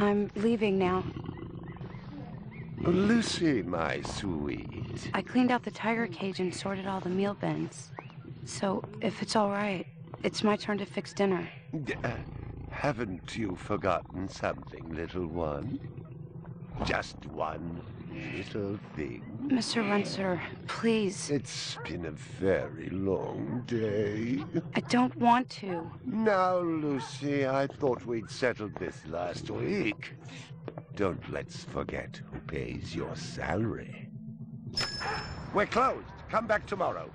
I'm leaving now. Lucy, my sweet. I cleaned out the tiger cage and sorted all the meal bins. So, if it's all right, it's my turn to fix dinner. Haven't you forgotten something, little one? Just one little thing. Mr. Runser, please. It's been a very long day. I don't want to. Now, Lucy, I thought we'd settled this last week. Don't let's forget who pays your salary. We're closed. Come back tomorrow.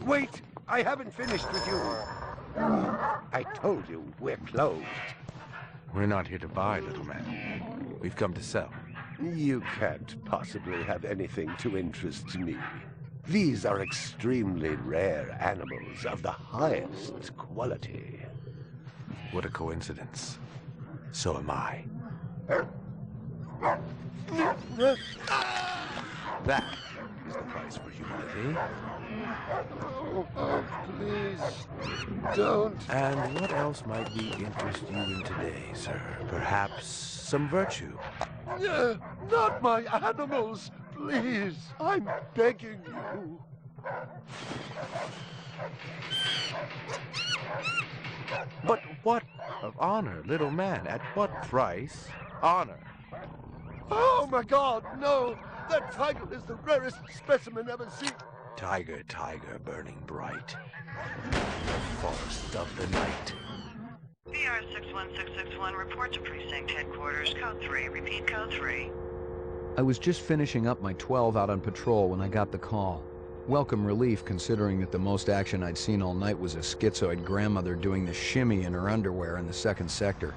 Wait! I haven't finished with you. I told you we're closed. We're not here to buy, little man. We've come to sell. You can't possibly have anything to interest me. These are extremely rare animals of the highest quality. What a coincidence. So am I. That is the price for humility. Oh, please, don't. And what else might we interest you in today, sir? Perhaps some virtue? Not my animals, please. I'm begging you. But what of honor, little man? At what price? Honor. Oh, my God, no. That tiger is the rarest specimen ever seen. Tiger, tiger, burning bright. The forest of the night. VR 61661, report to precinct headquarters, code 3, repeat code 3. I was just finishing up my 12 out on patrol when I got the call. Welcome relief, considering that the most action I'd seen all night was a schizoid grandmother doing the shimmy in her underwear in the second sector.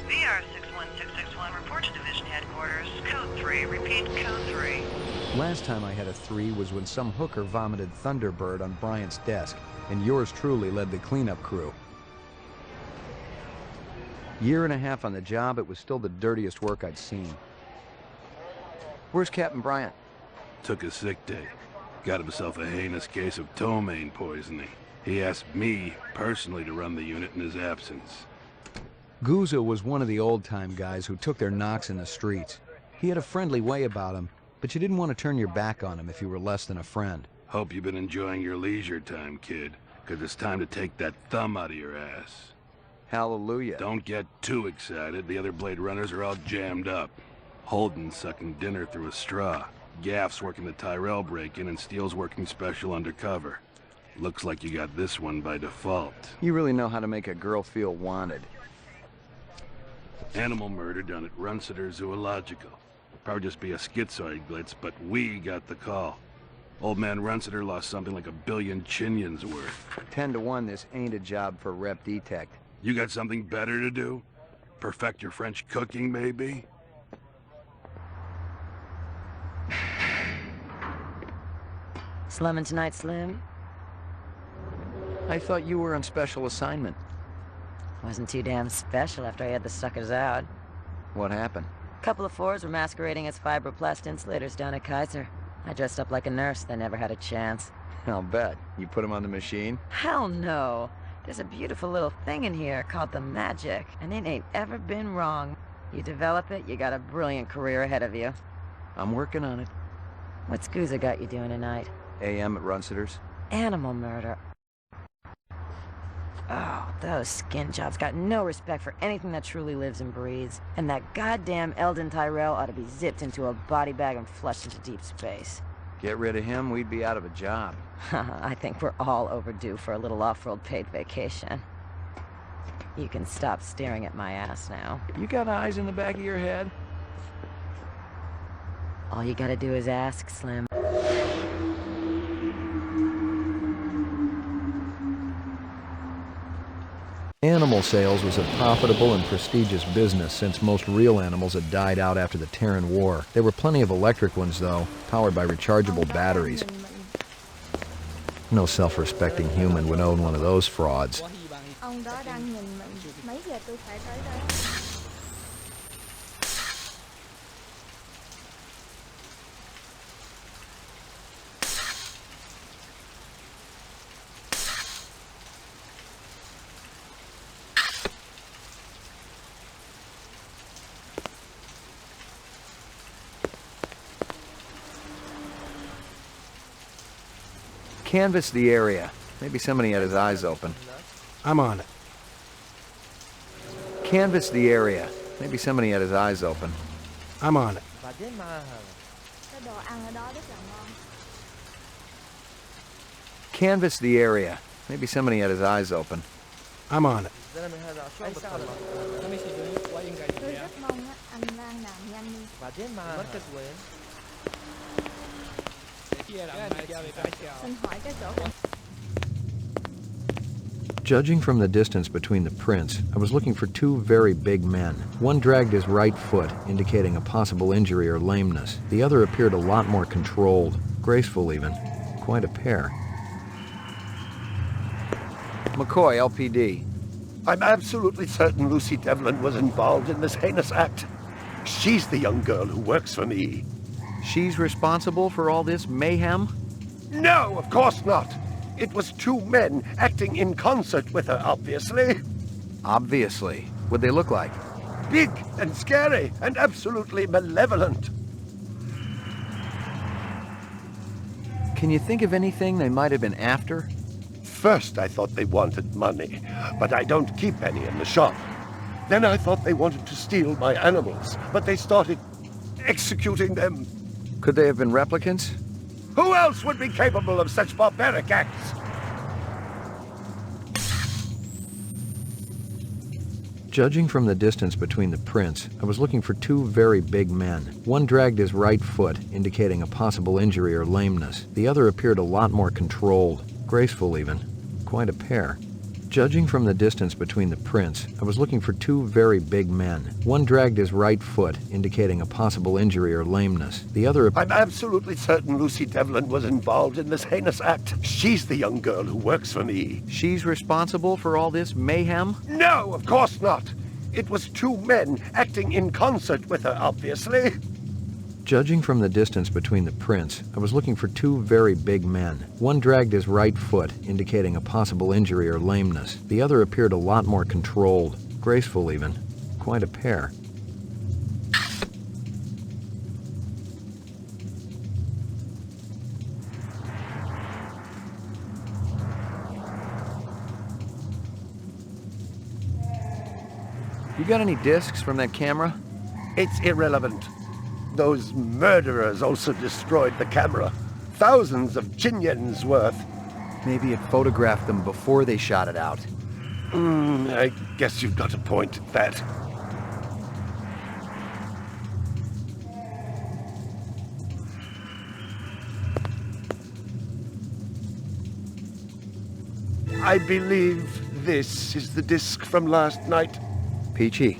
VR 61661, report to division headquarters, code 3, repeat code 3. Last time I had a 3 was when some hooker vomited Thunderbird on Bryant's desk, and yours truly led the cleanup crew. Year and a half on the job, it was still the dirtiest work I'd seen. Where's Captain Bryant? Took a sick day. Got himself a heinous case of ptomaine poisoning. He asked me personally to run the unit in his absence. Gouza was one of the old-time guys who took their knocks in the streets. He had a friendly way about him, but you didn't want to turn your back on him if you were less than a friend. Hope you've been enjoying your leisure time, kid, because it's time to take that thumb out of your ass. Hallelujah. Don't get too excited. The other Blade Runners are all jammed up. Holden's sucking dinner through a straw. Gaff's working the Tyrell break-in, and Steele's working special undercover. Looks like you got this one by default. You really know how to make a girl feel wanted. Animal murder done at Runciter Zoological. Probably just be a schizoid blitz, but we got the call. Old man Runciter lost something like 1 billion chinions worth. 10 to 1, this ain't a job for Rep Detect. You got something better to do? Perfect your French cooking, maybe? Slumming tonight, Slim? I thought you were on special assignment. Wasn't too damn special after I had the suckers out. What happened? Couple of fours were masquerading as fibroplast insulators down at Kaiser. I dressed up like a nurse, they never had a chance. I'll bet. You put them on the machine? Hell no. There's a beautiful little thing in here called the magic, and it ain't ever been wrong. You develop it, you got a brilliant career ahead of you. I'm working on it. What's Gouza got you doing tonight? AM at Runciter's. Animal murder. Oh, those skin jobs got no respect for anything that truly lives and breathes. And that goddamn Eldon Tyrell ought to be zipped into a body bag and flushed into deep space. Get rid of him, we'd be out of a job. I think we're all overdue for a little off-road paid vacation. You can stop staring at my ass now. You got eyes in the back of your head? All you gotta do is ask, Slim. Animal sales was a profitable and prestigious business since most real animals had died out after the Terran War. There were plenty of electric ones, though, powered by rechargeable batteries. No self-respecting human would own one of those frauds. con đó đang nhìn mình. Mấy giờ tôi phải tới đây? Canvass the area. Maybe somebody had his eyes open. I'm on it. Canvass the area. Maybe somebody had his eyes open. I'm on it. Cái đồ ăn ở đó rất là ngon. Canvass the area. Maybe somebody had his eyes open. I'm on it. Tôi rất mong á, anh Lan làm nhanh đi. Xin hỏi cái chỗ cảnh. Judging from the distance between the prints, I was looking for two very big men. One dragged his right foot, indicating a possible injury or lameness. The other appeared a lot more controlled, graceful even. Quite a pair. McCoy, LPD. I'm absolutely certain Lucy Devlin was involved in this heinous act. She's the young girl who works for me. She's responsible for all this mayhem? No, of course not. It was two men acting in concert with her, obviously. Obviously. What'd they look like? Big and scary and absolutely malevolent. Can you think of anything they might have been after? First, I thought they wanted money, but I don't keep any in the shop. Then I thought they wanted to steal my animals, but they started executing them. Could they have been replicants? Who else would be capable of such barbaric acts? Judging from the distance between the prints, I was looking for two very big men. One dragged his right foot, indicating a possible injury or lameness. The other appeared a lot more controlled, graceful even. Quite a pair. Judging from the distance between the prints, I was looking for two very big men. One dragged his right foot, indicating a possible injury or lameness. The other... I'm absolutely certain Lucy Devlin was involved in this heinous act. She's the young girl who works for me. She's responsible for all this mayhem? No, of course not. It was two men acting in concert with her, obviously. Judging from the distance between the prints, I was looking for two very big men. One dragged his right foot, indicating a possible injury or lameness. The other appeared a lot more controlled, graceful even. Quite a pair. You got any discs from that camera? It's irrelevant. Those murderers also destroyed the camera. Thousands of Jinyens worth. Maybe it photographed them before they shot it out. I guess you've got a point at that. I believe this is the disc from last night. Peachy.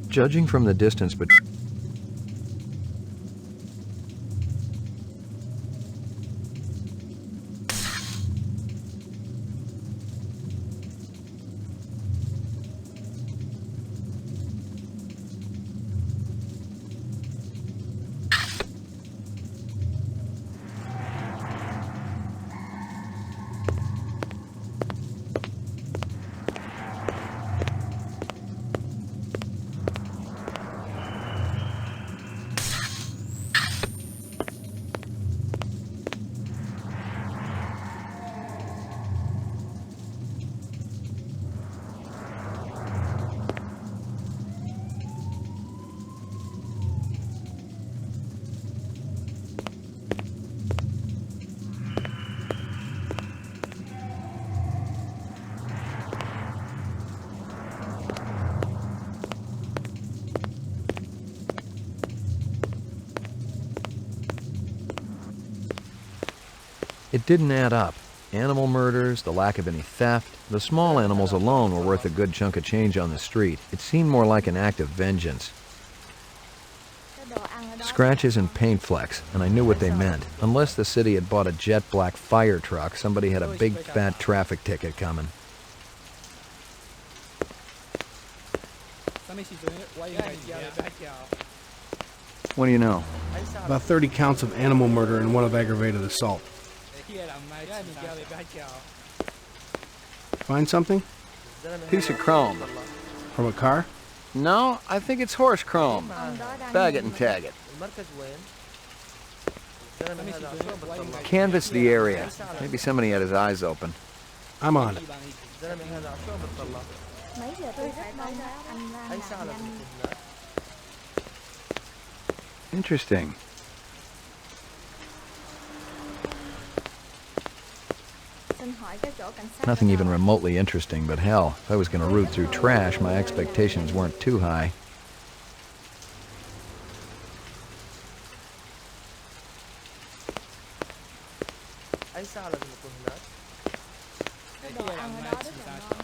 Judging from the distance between... It didn't add up. Animal murders, the lack of any theft, the small animals alone were worth a good chunk of change on the street. It seemed more like an act of vengeance. Cái đồ ăn ở đó Scratches and paint flecks, and I knew what they meant. Unless the city had bought a jet black fire truck, somebody had a big fat traffic ticket coming. What do you know? About 30 counts of animal murder and one of aggravated assault. Find something? Piece of chrome. From a car? No, I think it's horse chrome. ông đó đang Bag it and tag it. Canvass the area. Maybe somebody had his eyes open. I'm on it. mấy giờ tôi rất mong anh ra nạn nhân. Interesting. Xin hỏi cái chỗ cảnh sát Nothing ở even đâu? remotely interesting, but hell, if I was going to root through trash, my expectations weren't too high. Cái đồ ăn ở đó rất là ngon.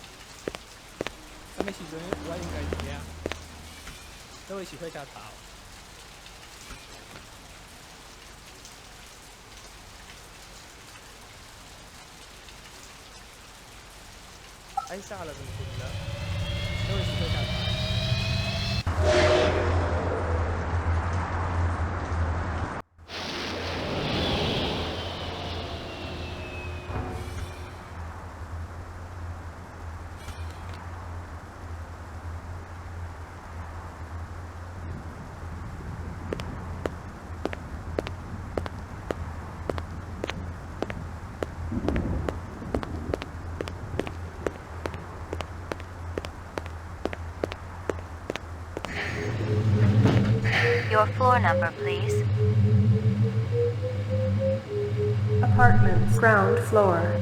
Your floor number, please. Apartments, ground floor.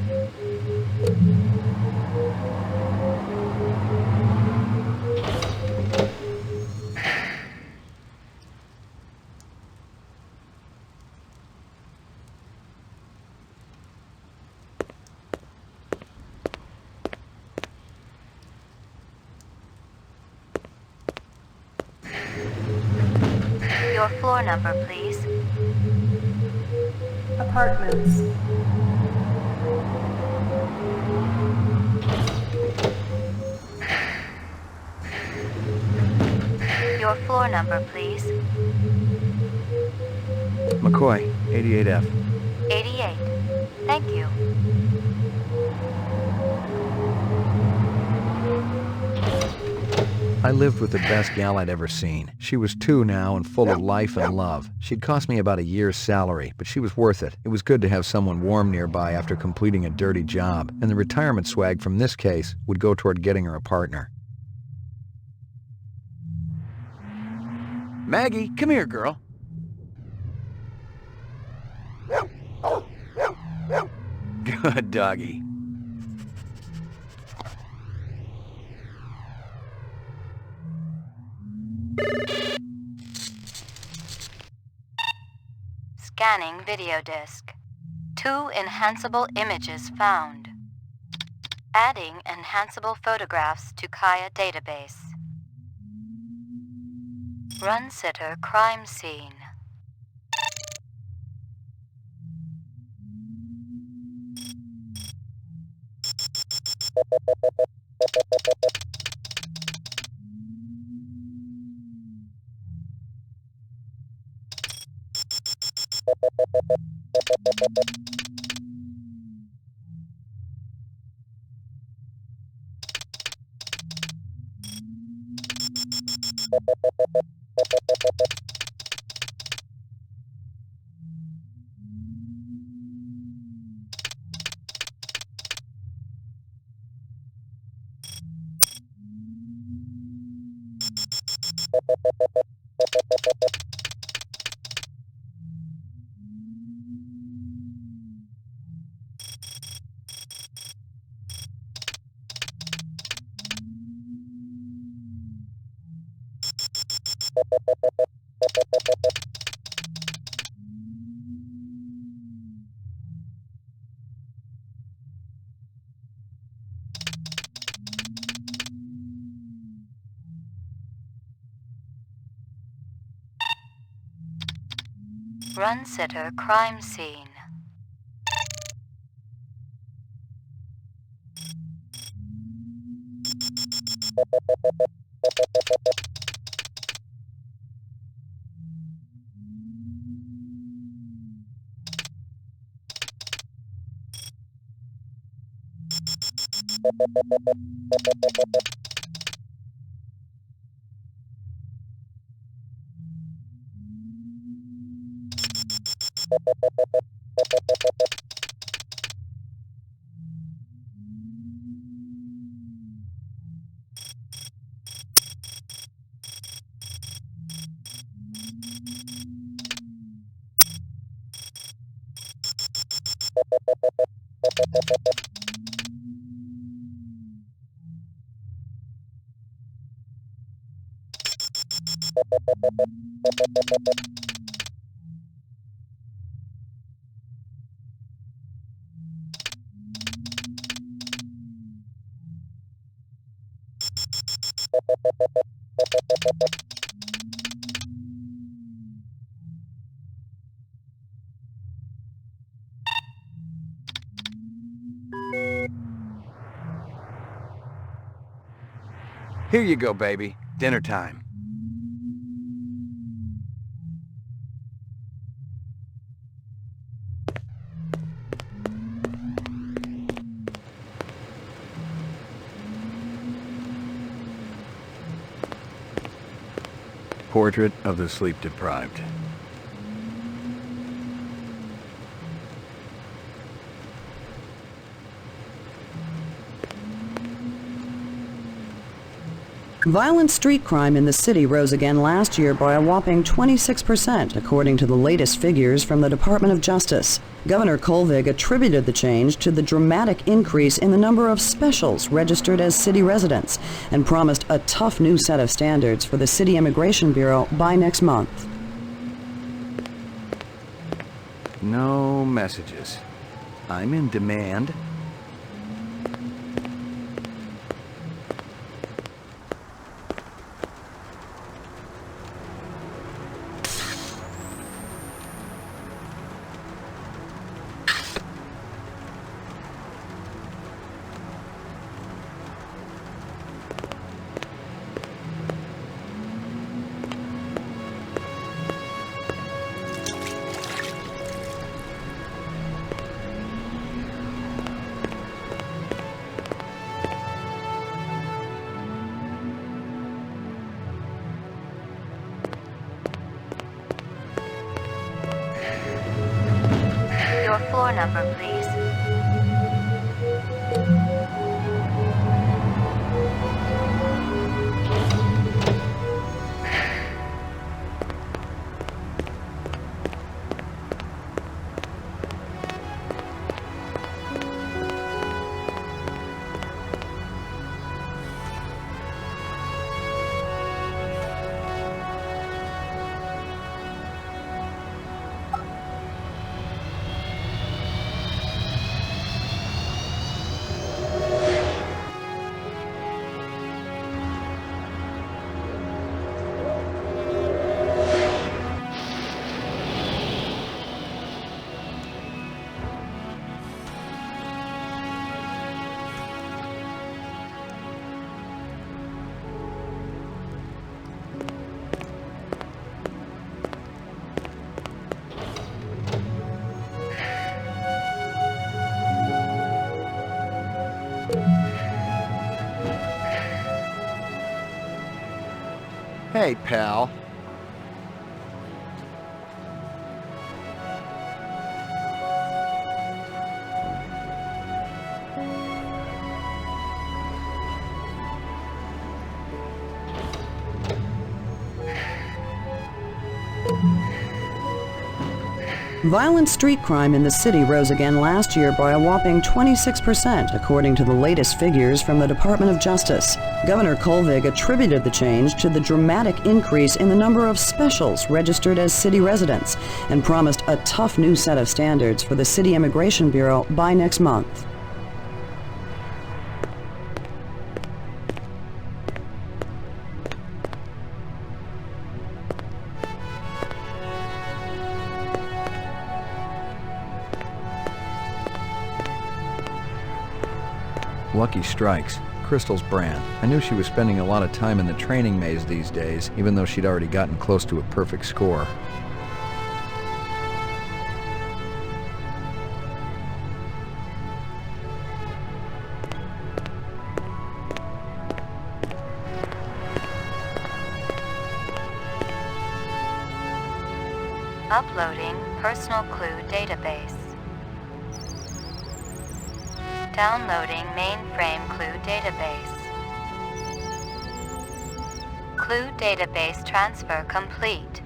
Your floor number, please. Apartments. Your floor number, please. McCoy, 88F. 88. Thank you. I lived with the best gal I'd ever seen. She was 2 now and full of life and love. She'd cost me about a year's salary, but she was worth it. It was good to have someone warm nearby after completing a dirty job, and the retirement swag from this case would go toward getting her a partner. Maggie, come here, girl. Good doggy. Scanning video disk. 2 enhanceable images found. Adding enhanceable photographs to Kaya database. Run sitter crime scene. Run sitter crime scene. Here you go, baby. Dinner time. Portrait of the sleep-deprived. Violent street crime in the city rose again last year by a whopping 26%, according to the latest figures from the Department of Justice. Governor Kolvig attributed the change to the dramatic increase in the number of specials registered as city residents and promised a tough new set of standards for the City Immigration Bureau by next month. No messages. I'm in demand. Your floor number, please. Hey, pal. Violent street crime in the city rose again last year by a whopping 26%, according to the latest figures from the Department of Justice. Governor Kolvig attributed the change to the dramatic increase in the number of specials registered as city residents and promised a tough new set of standards for the City Immigration Bureau by next month. Lucky Strikes, Crystal's brand. I knew she was spending a lot of time in the training maze these days, even though she'd already gotten close to a perfect score. Uploading personal clue database. Downloading mainframe clue database. Clue database transfer complete.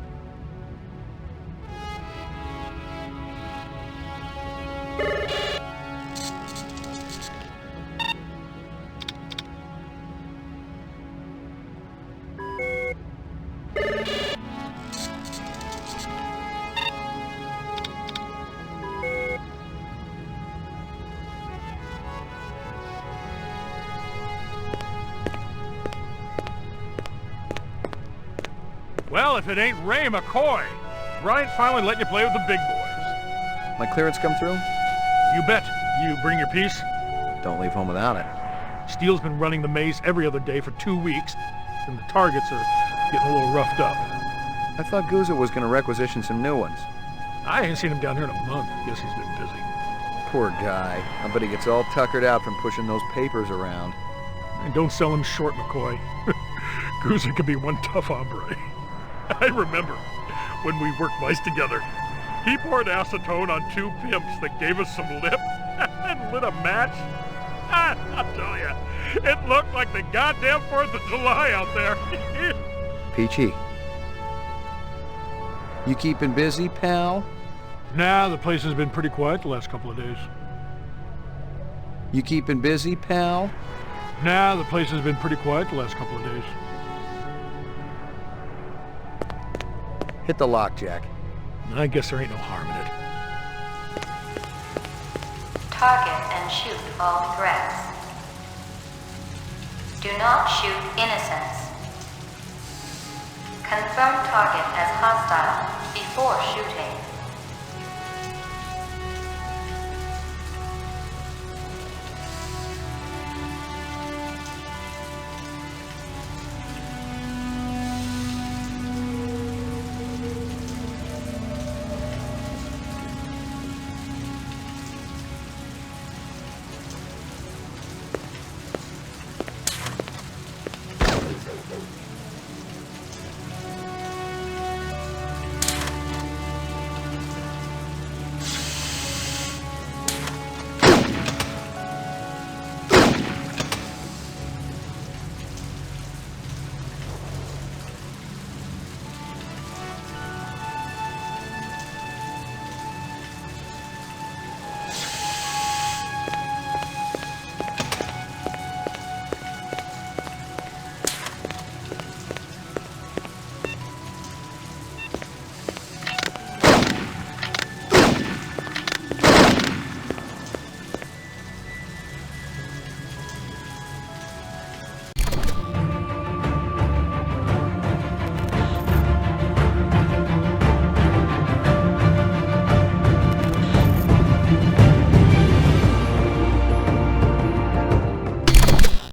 Well, if it ain't Ray McCoy, Bryant finally let you play with the big boys. My clearance come through? You bet. You bring your piece? Don't leave home without it. Steele's been running the maze every other day for 2 weeks, and the targets are getting a little roughed up. I thought Guzza was going to requisition some new ones. I ain't seen him down here in a month. Guess he's been busy. Poor guy. I bet he gets all tuckered out from pushing those papers around. And don't sell him short, McCoy. Guzza can be one tough hombre. I remember when we worked mice together. He poured acetone on 2 pimps that gave us some lip and lit a match. I'll tell you, it looked like the goddamn 4th of July out there. Peachy. You keeping busy, pal? Nah, the place has been pretty quiet the last couple of days. You keeping busy, pal? Nah, the place has been pretty quiet the last couple of days. Hit the lock, Jack. I guess there ain't no harm in it. Target and shoot all threats. Do not shoot innocents. Confirm target as hostile before shooting.